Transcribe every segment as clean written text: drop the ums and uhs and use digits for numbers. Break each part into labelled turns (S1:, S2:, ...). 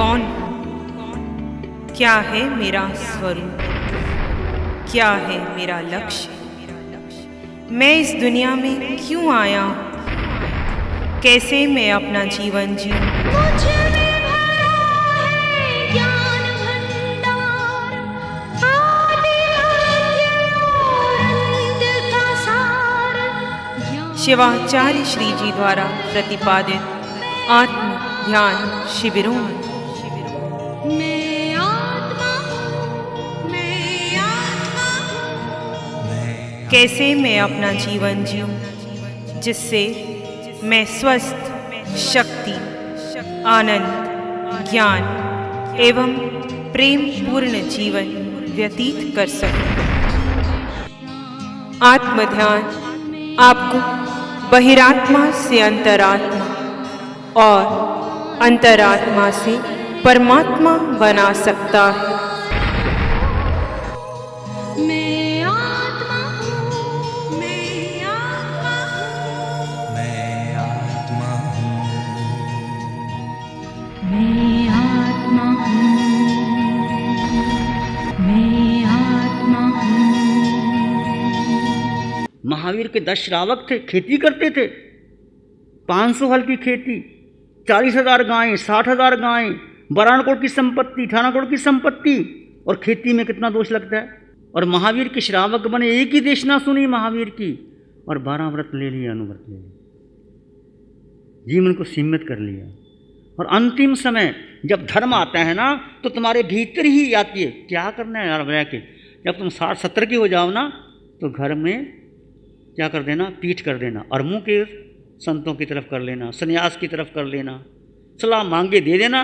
S1: कौन हूँ? क्या है मेरा स्वरूप? क्या है मेरा लक्ष्य? मैं इस दुनिया में क्यों आया हूँ? कैसे मैं अपना जीवन जीऊँ?
S2: मुझ में भरा है ज्ञान भंडार, आदि मध्य और अंत का सार।
S1: शिवाचार्य श्री जी द्वारा प्रतिपादित आत्म ध्यान शिविरों में
S2: मैं आत्मा हूँ, मैं आत्मा हूँ।
S1: कैसे मैं अपना जीवन जीऊँ जिससे मैं स्वस्थ, शक्ति, आनंद, ज्ञान एवं प्रेम पूर्ण जीवन व्यतीत कर सकूं। आत्म ध्यान आपको बहिरात्मा से अंतरात्मा और अंतरात्मा से परमात्मा बना सकता है।
S2: मैं आत्मा हूँ, मैं आत्मा हूँ।
S3: मैं आत्मा हूँ,
S2: मैं आत्मा हूँ, मैं आत्मा हूँ।
S4: महावीर के 10 श्रावक थे, खेती करते थे। 500 हल की खेती, 40,000 गायें, 60,000 गायें, 12 करोड़ की संपत्ति, 18 करोड़ की संपत्ति। और खेती में कितना दोष लगता है। और महावीर के श्रावक बने, एक ही देशना सुनी महावीर की और 12 व्रत ले लिए, अनुव्रत ले लिए, जीवन को सीमित कर लिया। और अंतिम समय जब धर्म आता है ना, तो तुम्हारे भीतर ही आती है, क्या करना है यार रह के। जब तुम 60-70 के हो जाओ ना, तो घर में क्या कर देना, पीठ कर देना और मुंह के संतों की तरफ कर लेना, सन्यास की तरफ कर लेना, सलाह मांगे दे देना।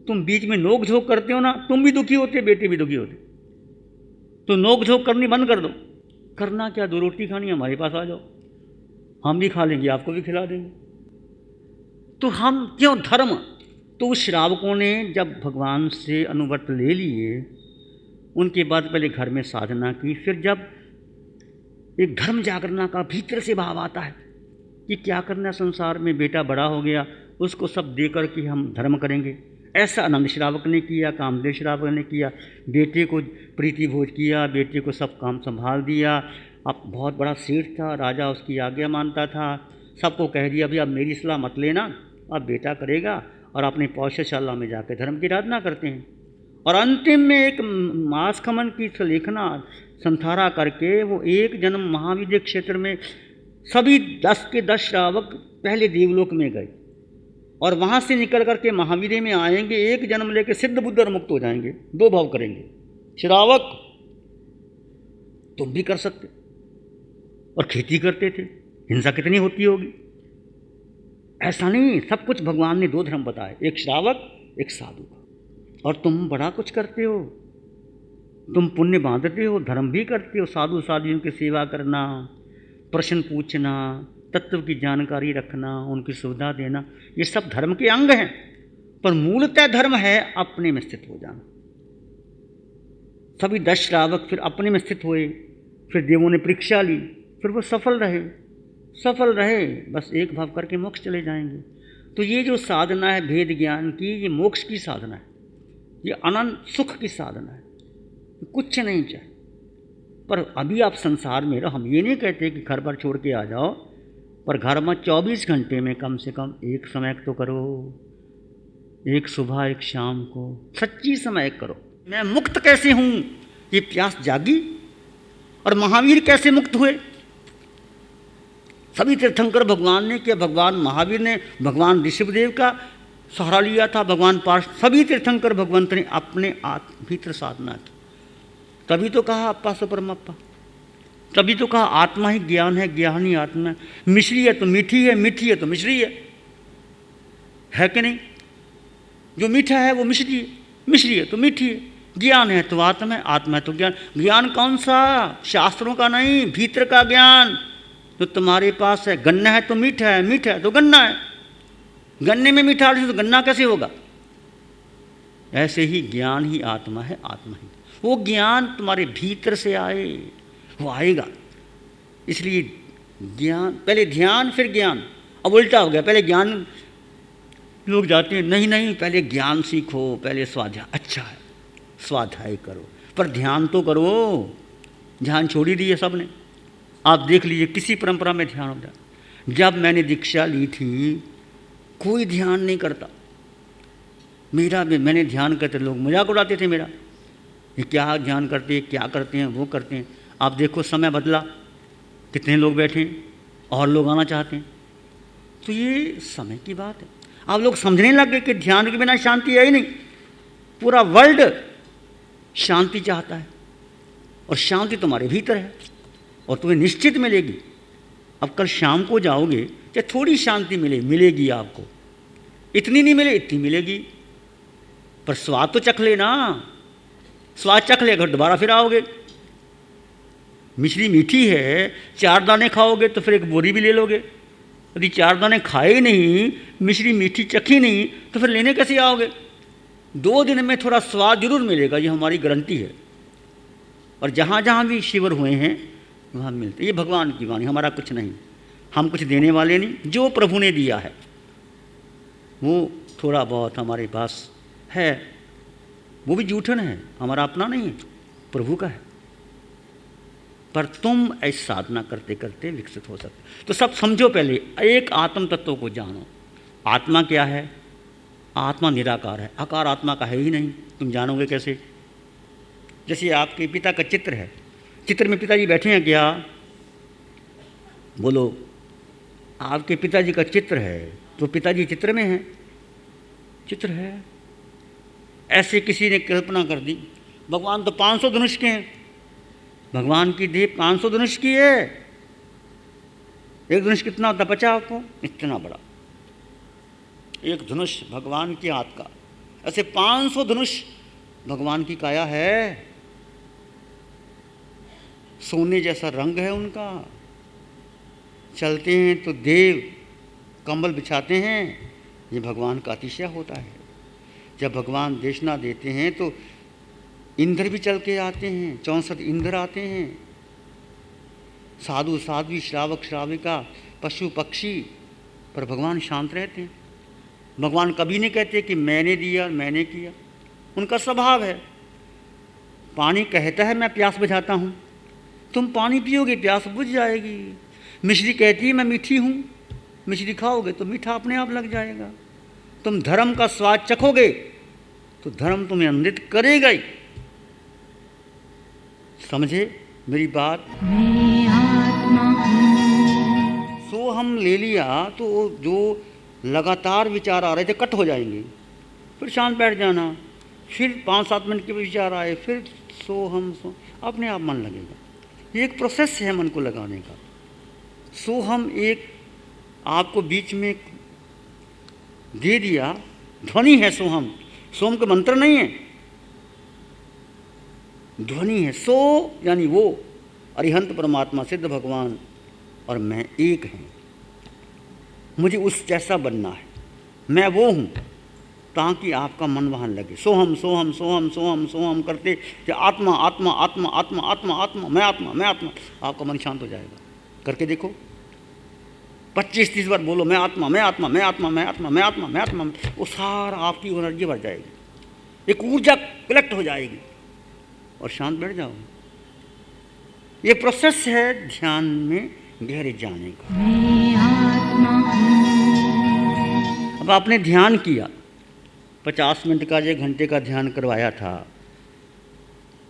S4: तुम बीच में नोक झोंक करते हो ना, तुम भी दुखी होते, बेटे भी दुखी होते। तो नोक झोंक करनी बंद कर दो। करना क्या, 2 रोटी खानी, हमारे पास आ जाओ, हम भी खा लेंगे, आपको भी खिला देंगे। तो हम क्यों धर्म। तो उस श्रावकों ने जब भगवान से अनुव्रत ले लिए, उनके बाद पहले घर में साधना की। फिर जब एक धर्म जागरना का भीतर से भाव आता है कि क्या करना संसार में, बेटा बड़ा हो गया, उसको सब दे कर के हम धर्म करेंगे। ऐसा आनंद श्रावक ने किया, कामदेव श्रावक ने किया। बेटे को प्रीति भोज किया, बेटे को सब काम संभाल दिया। अब बहुत बड़ा सेठ था, राजा उसकी आज्ञा मानता था। सबको कह दिया, भाई अब मेरी सलाह मत लेना, अब बेटा करेगा। और अपने पौष्यशाला में जाकर धर्म की आराधना करते हैं। और अंतिम में एक मास खमन की लेखना संथारा करके वो एक जन्म महाविद्य क्षेत्र में सभी 10 के 10 श्रावक पहले देवलोक में गए और वहाँ से निकल करके महावीर में आएंगे। एक जन्म लेके सिद्ध बुद्ध और मुक्त हो जाएंगे। 2 भाव करेंगे। श्रावक तुम भी कर सकते, और खेती करते थे, हिंसा कितनी होती होगी। ऐसा नहीं, सब कुछ भगवान ने 2 धर्म बताए, एक श्रावक एक साधु का। और तुम बड़ा कुछ करते हो, तुम पुण्य बांधते हो, धर्म भी करते हो, साधु साधुओं की सेवा करना, प्रश्न पूछना, तत्व की जानकारी रखना, उनकी सुविधा देना, ये सब धर्म के अंग हैं। पर मूलतः धर्म है अपने में स्थित हो जाना। सभी 10 श्रावक फिर अपने में स्थित हुए। फिर देवों ने परीक्षा ली, फिर वो सफल रहे, बस एक भाव करके मोक्ष चले जाएंगे। तो ये जो साधना है भेद ज्ञान की, ये मोक्ष की साधना है, ये अनंत सुख की साधना है, कुछ नहीं चाहिए। पर अभी आप संसार में रहो। हम ये नहीं कहते कि घर पर छोड़ के आ जाओ, पर घर में 24 घंटे में कम से कम एक समय तो करो, एक सुबह एक शाम को सच्ची समय करो। मैं मुक्त कैसे हूँ, ये प्यास जागी। और महावीर कैसे मुक्त हुए, सभी तीर्थंकर भगवान ने किया। भगवान महावीर ने भगवान ऋषभदेव का सहारा लिया था, भगवान पार्श, सभी तीर्थंकर भगवंत ने अपने भीतर साधना की। तभी तो कहा अप्पा सो परमप्पा, तभी तो कहा आत्मा ही ज्ञान है, ज्ञान ही आत्मा है। मिश्री है तो मीठी है, मीठी है तो मिश्री है कि नहीं। जो मीठा है वो मिश्री है, मिश्री है तो मीठी है। ज्ञान है तो आत्मा है, आत्मा है तो ज्ञान। ज्ञान कौन सा, शास्त्रों का नहीं, भीतर का ज्ञान जो तुम्हारे पास है। गन्ना है तो मीठा है, मीठा है तो गन्ना है। गन्ने में मीठा तो गन्ना कैसे होगा। ऐसे ही ज्ञान ही आत्मा है, आत्मा ही। वो ज्ञान तुम्हारे भीतर से आए, वो आएगा। इसलिए ज्ञान, पहले ध्यान फिर ज्ञान, अब उल्टा हो गया। पहले ज्ञान लोग जाते हैं, नहीं नहीं पहले ज्ञान सीखो, पहले स्वाध्याय। अच्छा है, स्वाध्याय करो, पर ध्यान तो करो। ध्यान छोड़ ही दिए सब ने। आप देख लीजिए किसी परंपरा में ध्यान होता है। जब मैंने दीक्षा ली थी कोई ध्यान नहीं करता। मेरा भी मैंने ध्यान करते, लोग मजाक उड़ाते थे मेरा, ये क्या ध्यान करते हैं, क्या करते हैं, वो करते हैं। आप देखो समय बदला, कितने लोग बैठे हैं और लोग आना चाहते हैं। तो ये समय की बात है। आप लोग समझने लग गए कि ध्यान के बिना शांति है ही नहीं। पूरा वर्ल्ड शांति चाहता है और शांति तुम्हारे भीतर है और तुम्हें निश्चित मिलेगी। अब कल शाम को जाओगे चाहे थोड़ी शांति मिलेगी आपको, इतनी नहीं मिले इतनी मिलेगी, पर स्वाद तो चख लेना। स्वाद चख लेगा दोबारा फिर आओगे। मिश्री मीठी है, 4 दाने खाओगे तो फिर एक बोरी भी ले लोगे। यदि 4 दाने खाए ही नहीं, मिश्री मीठी चखी नहीं, तो फिर लेने कैसे आओगे। 2 दिन में थोड़ा स्वाद जरूर मिलेगा, ये हमारी गारंटी है। और जहाँ जहाँ भी शिविर हुए हैं वहाँ मिलते। ये भगवान की वाणी, हमारा कुछ नहीं। हम कुछ देने वाले नहीं, जो प्रभु ने दिया है वो थोड़ा बहुत हमारे पास है, वो भी जूठन है, हमारा अपना नहीं है, प्रभु का है। पर तुम ऐसी साधना करते करते विकसित हो सकते। तो सब समझो, पहले एक आत्म तत्व को जानो। आत्मा क्या है? आत्मा निराकार है, आकार आत्मा का है ही नहीं। तुम जानोगे कैसे? जैसे आपके पिता का चित्र है, चित्र में पिताजी बैठे हैं क्या? बोलो, आपके पिताजी का चित्र है तो पिताजी चित्र में है, चित्र है। ऐसे किसी ने कल्पना कर दी, भगवान तो 500 धनुष के हैं, भगवान की देह 500 धनुष की है। एक धनुष कितना होता पचा आपको? इतना बड़ा एक धनुष भगवान के हाथ का। ऐसे 500 धनुष भगवान की काया है। सोने जैसा रंग है उनका। चलते हैं तो देव कंबल बिछाते हैं, ये भगवान का अतिशय होता है। जब भगवान देशना देते हैं तो इंद्र भी चल के आते हैं, 64 इंद्र आते हैं। साधु साध्वी, श्रावक श्राविका, पशु पक्षी, पर भगवान शांत रहते हैं। भगवान कभी नहीं कहते कि मैंने दिया मैंने किया, उनका स्वभाव है। पानी कहता है मैं प्यास बुझाता हूँ, तुम पानी पियोगे प्यास बुझ जाएगी। मिश्री कहती है मैं मीठी हूँ, मिश्री खाओगे तो मीठा अपने आप लग जाएगा। तुम धर्म का स्वाद चखोगे तो धर्म तुम्हें अमृत करेगा ही। समझे मेरी बात?
S2: मैं आत्मा हूँ।
S4: सो हम ले लिया तो जो लगातार विचार आ रहे थे कट हो जाएंगे, फिर शांत बैठ जाना, फिर 5-7 मिनट के विचार आए, फिर सो हम सो, अपने आप मन लगेगा। ये एक प्रोसेस है मन को लगाने का। सो हम एक आपको बीच में दे दिया, ध्वनि है सोहम, सोम का मंत्र नहीं है, ध्वनि है। सो यानी वो अरिहंत परमात्मा सिद्ध भगवान और मैं एक हैं। मुझे उस जैसा बनना है, मैं वो हूँ, ताकि आपका मन वहाँ लगे। सोहम सोहम सोहम सोहम सोहम करते कि आत्मा आत्मा आत्मा आत्मा आत्मा आत्मा, मैं आत्मा मैं आत्मा, आपका मन शांत हो जाएगा। करके देखो, 25-30 बार बोलो मैं आत्मा मैं आत्मा मैं आत्मा मैं आत्मा मैं आत्मा मैं आत्मा, वो सारा आपकी एनर्जी बढ़ जाएगी, एक ऊर्जा कलेक्ट हो जाएगी और शांत बैठ जाओ। ये प्रोसेस है ध्यान में गहरे जाने का।
S2: मैं आत्मा हूँ।
S4: अब आपने ध्यान किया, 50 मिनट का 1 घंटे का ध्यान करवाया था,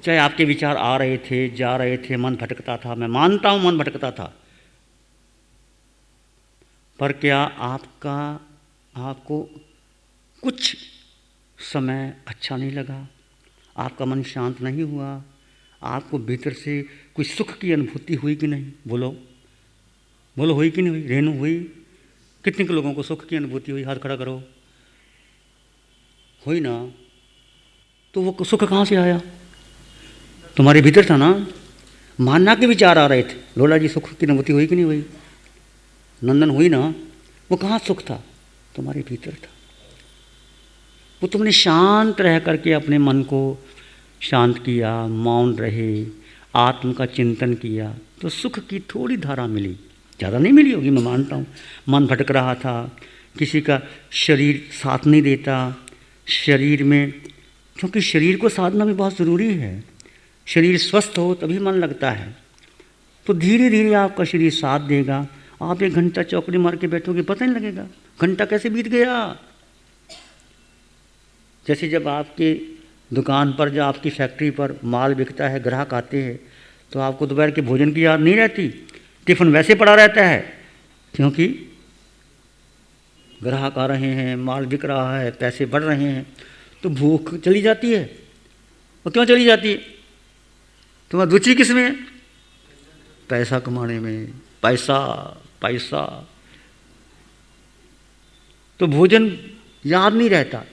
S4: चाहे आपके विचार आ रहे थे जा रहे थे, मन भटकता था, मैं मानता हूँ मन भटकता था, पर क्या आपको कुछ समय अच्छा नहीं लगा? आपका मन शांत नहीं हुआ? आपको भीतर से कोई सुख की अनुभूति हुई कि नहीं? बोलो बोलो, हुई कि नहीं हुई? रेणु हुई? कितने के लोगों को सुख की अनुभूति हुई? हाथ खड़ा करो। हुई ना? तो वो सुख कहाँ से आया? तुम्हारे भीतर था ना। मानना के विचार आ रहे थे, लोला जी सुख की अनुभूति हुई कि नहीं हुई? नंदन हुई ना? वो कहाँ सुख था? तुम्हारे भीतर था। वो तुमने शांत रह करके अपने मन को शांत किया, मौन रहे, आत्म का चिंतन किया, तो सुख की थोड़ी धारा मिली, ज़्यादा नहीं मिली होगी मैं मानता हूँ। मन भटक रहा था, किसी का शरीर साथ नहीं देता शरीर में, क्योंकि शरीर को साधना भी बहुत ज़रूरी है। शरीर स्वस्थ हो तभी मन लगता है। तो धीरे धीरे आपका शरीर साथ देगा। आप 1 घंटा चौकड़ी मार के बैठोगे, पता नहीं लगेगा घंटा कैसे बीत गया। जैसे जब आपके दुकान पर, जब आपकी फैक्ट्री पर माल बिकता है, ग्राहक आते हैं, तो आपको दोपहर के भोजन की याद नहीं रहती, टिफ़िन वैसे पड़ा रहता है, क्योंकि ग्राहक आ रहे हैं, माल बिक रहा है, पैसे बढ़ रहे हैं, तो भूख चली जाती है। और क्यों चली जाती है? तुम्हारी रुचि किस में है? पैसा कमाने में। पैसा पैसा, तो भोजन याद नहीं रहता।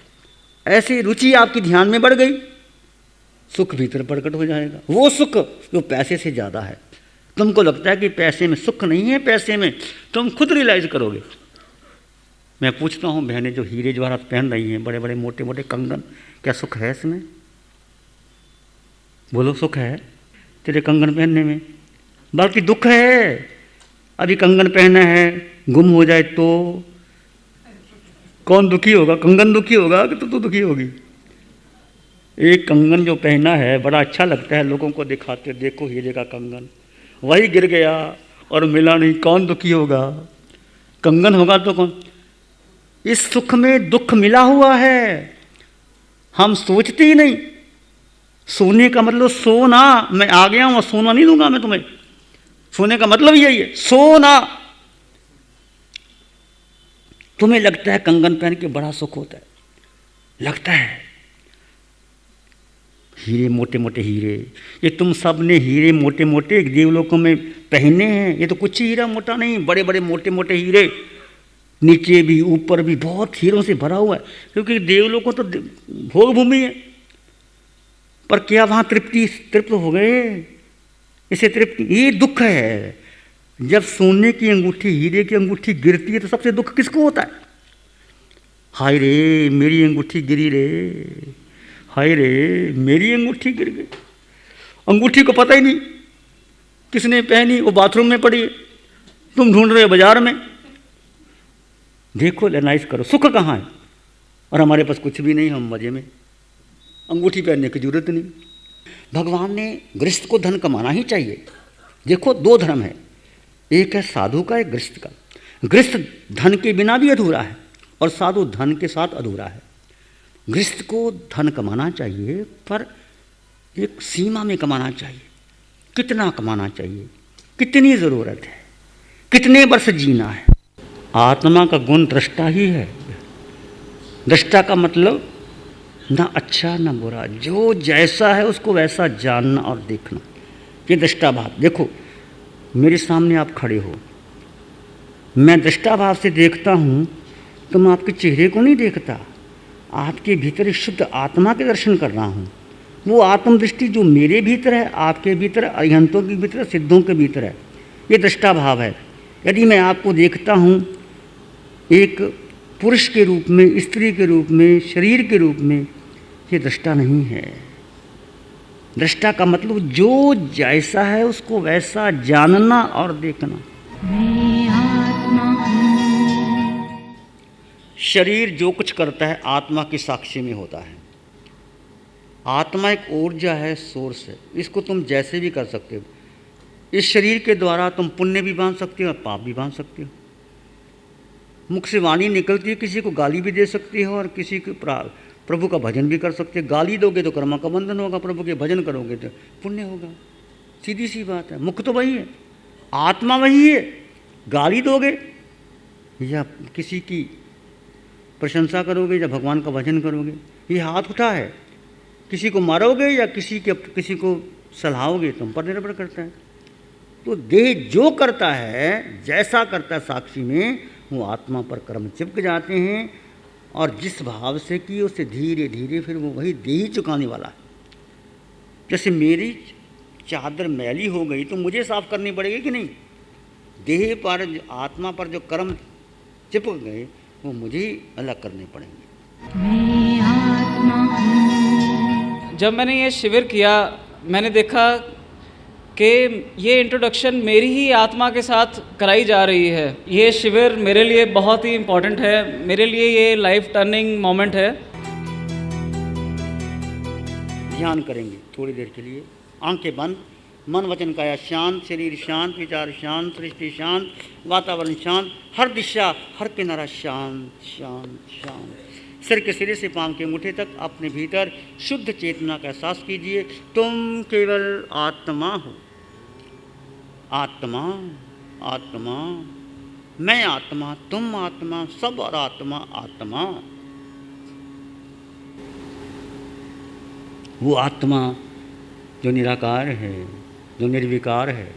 S4: ऐसे रुचि आपकी ध्यान में बढ़ गई, सुख भीतर प्रकट हो जाएगा। वो सुख जो पैसे से ज़्यादा है। तुमको लगता है कि पैसे में सुख नहीं है, पैसे में तुम खुद रियलाइज करोगे। मैं पूछता हूँ, बहनें जो हीरे जवाहरात पहन रही हैं, बड़े बड़े मोटे मोटे कंगन, क्या सुख है इसमें? बोलो, सुख है तेरे कंगन पहनने में? बल्कि दुख है। अभी कंगन पहना है, गुम हो जाए तो कौन दुखी होगा? कंगन दुखी होगा कि तू दुखी होगी? एक कंगन जो पहना है बड़ा अच्छा लगता है, लोगों को दिखाते, देखो हीरे का कंगन, वही गिर गया और मिला नहीं, कौन दुखी होगा? कंगन होगा तो कौन? इस सुख में दुख मिला हुआ है, हम सोचते ही नहीं। सोने का मतलब सोना, मैं आ गया हूँ, सोना नहीं दूंगा मैं तुम्हें। सोने का मतलब यही है, सोना। तुम्हें लगता है कंगन पहन के बड़ा सुख होता है, लगता है। हीरे, मोटे मोटे हीरे, ये तुम सब ने हीरे मोटे मोटे देवलोकों में पहने हैं। ये तो कुछ ही हीरा मोटा नहीं, बड़े बड़े मोटे मोटे हीरे, नीचे भी ऊपर भी बहुत हीरों से भरा हुआ है, क्योंकि देवलोकों तो भोग भूमि है। पर क्या वहाँ तृप्त हो गए? इसे तृप्ति, ये दुख है। जब सोने की अंगूठी, हीरे की अंगूठी गिरती है तो सबसे दुख किसको होता है? हाय रे मेरी अंगूठी गिरी रे, हाय रे मेरी अंगूठी गिर गई। अंगूठी को पता ही नहीं किसने पहनी, वो बाथरूम में पड़ी है, तुम ढूंढ रहे हो बाजार में। देखो, एनालाइज करो, सुख कहाँ है? और हमारे पास कुछ भी नहीं, हम मजे में, अंगूठी पहनने की जरूरत नहीं। भगवान ने गृहस्थ को धन कमाना ही चाहिए। देखो, 2 धर्म है, एक है साधु का, एक गृहस्थ का। गृहस्थ धन के बिना भी अधूरा है और साधु धन के साथ अधूरा है। गृहस्थ को धन कमाना चाहिए, पर एक सीमा में कमाना चाहिए। कितना कमाना चाहिए, कितनी ज़रूरत है, कितने वर्ष जीना है। आत्मा का गुण दृष्टा ही है। दृष्टा का मतलब ना अच्छा ना बुरा, जो जैसा है उसको वैसा जानना और देखना, ये दृष्टा भाव। देखो, मेरे सामने आप खड़े हो, मैं दृष्टा भाव से देखता हूँ, तो मैं आपके चेहरे को नहीं देखता, आपके भीतर शुद्ध आत्मा के दर्शन कर रहा हूँ। वो आत्मदृष्टि जो मेरे भीतर है, आपके भीतर, अरिहंतों के भीतर, सिद्धों के भीतर है, ये दृष्टा भाव है। यदि मैं आपको देखता हूँ एक पुरुष के रूप में, स्त्री के रूप में, शरीर के रूप में, ये दृष्टा नहीं है। दृष्टा का मतलब जो जैसा है उसको वैसा जानना और देखना।
S2: मैं आत्मा हूँ।
S4: शरीर जो कुछ करता है आत्मा की साक्षी में होता है। आत्मा एक ऊर्जा है, सोर्स है, इसको तुम जैसे भी कर सकते हो। इस शरीर के द्वारा तुम पुण्य भी बांध सकते हो और पाप भी बांध सकते हो। मुख से वाणी निकलती है, किसी को गाली भी दे सकती हो और किसी को प्रभु का भजन भी कर सकते हो। गाली दोगे तो कर्म का बंधन होगा, प्रभु के भजन करोगे तो पुण्य होगा। सीधी सी बात है। मुख तो वही है, आत्मा वही है। गाली दोगे या किसी की प्रशंसा करोगे या भगवान का भजन करोगे, ये हाथ उठा है। किसी को मारोगे या किसी को सलाहोगे, तुम पर निर्भर करता है। तो देह जो करता है, जैसा करता है साक्षी में, वो आत्मा पर कर्म चिपक जाते हैं। और जिस भाव से कि उसे धीरे धीरे फिर वो वही देह ही चुकाने वाला है। जैसे मेरी चादर मैली हो गई तो मुझे साफ करनी पड़ेगी कि नहीं? देह पर, आत्मा पर जो कर्म चिपक गए वो मुझे ही अलग करने पड़ेंगे।
S2: मैं आत्मा हूँ।
S5: जब मैंने ये शिविर किया, मैंने देखा कि ये इंट्रोडक्शन मेरी ही आत्मा के साथ कराई जा रही है। ये शिविर मेरे लिए बहुत ही इम्पॉर्टेंट है, मेरे लिए ये लाइफ टर्निंग मोमेंट है।
S4: ध्यान करेंगे थोड़ी देर के लिए, आंखें बंद, मन वचन काया शांत, शरीर शांत, विचार शांत, सृष्टि शांत, वातावरण शांत, हर दिशा हर किनारा शांत शांत शांत। सिर के सिरे से पांव के अंगूठे तक अपने भीतर शुद्ध चेतना का एहसास कीजिए। तुम केवल आत्मा हो, आत्मा आत्मा, मैं आत्मा, तुम आत्मा, सब और आत्मा आत्मा। वो आत्मा जो निराकार है, जो निर्विकार है,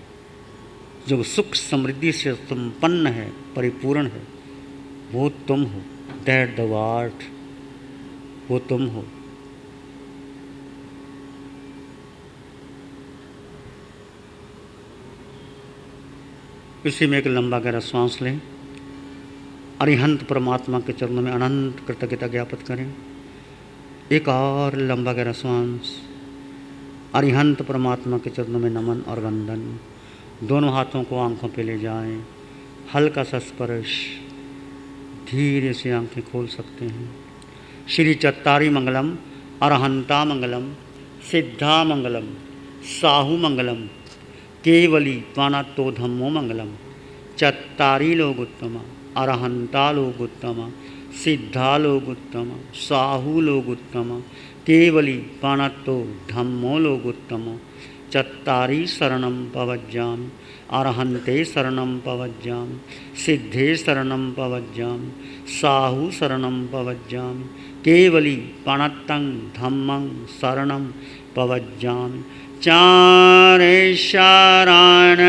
S4: जो सुख समृद्धि से संपन्न है, परिपूर्ण है, वो तुम हो। दैट द वर्ड, वो तुम हो। इसी में एक लंबा गहरा श्वास लें। अरिहंत परमात्मा के चरणों में अनंत कृतज्ञता ज्ञापित करें। एक और लंबा गहरा श्वास। अरिहंत परमात्मा के चरणों में नमन और वंदन। दोनों हाथों को आंखों पे ले जाएं, हल्का सा स्पर्श, धीरे से आंखें खोल सकते हैं। श्री चत्तारी मंगलम, अरहंता मंगलम, सिद्धा मंगलम, साहू मंगलम, केवली त्वानातो धम्मो मंगलम। चत्तारी लोग उत्तमा, अरहंता लोग उत्तमा, सिद्धा लोग उत्तम, साहू लोग उत्तम, केवली पाणत्तो धम्मो लोग उत्तम। चत्तारी शरणं पवज्जामि, अरहन्ते शरणं पवज्जामि, सिद्धे शरणं पवज्जामि, साहू शरणं पवज्जामि, केवली पाणत्तं धम्मं शरणं पवज्जामि। चारे शरण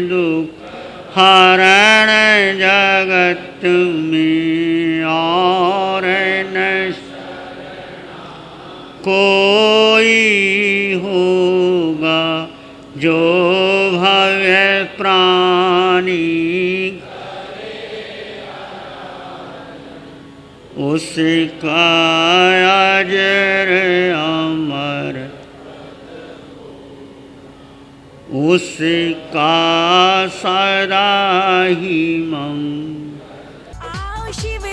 S4: दुख हरण जगत में और न कोई होगा जो भव्य प्राणी उसका अजर अमर, उसका सदा ही मंग।
S6: आओ शिव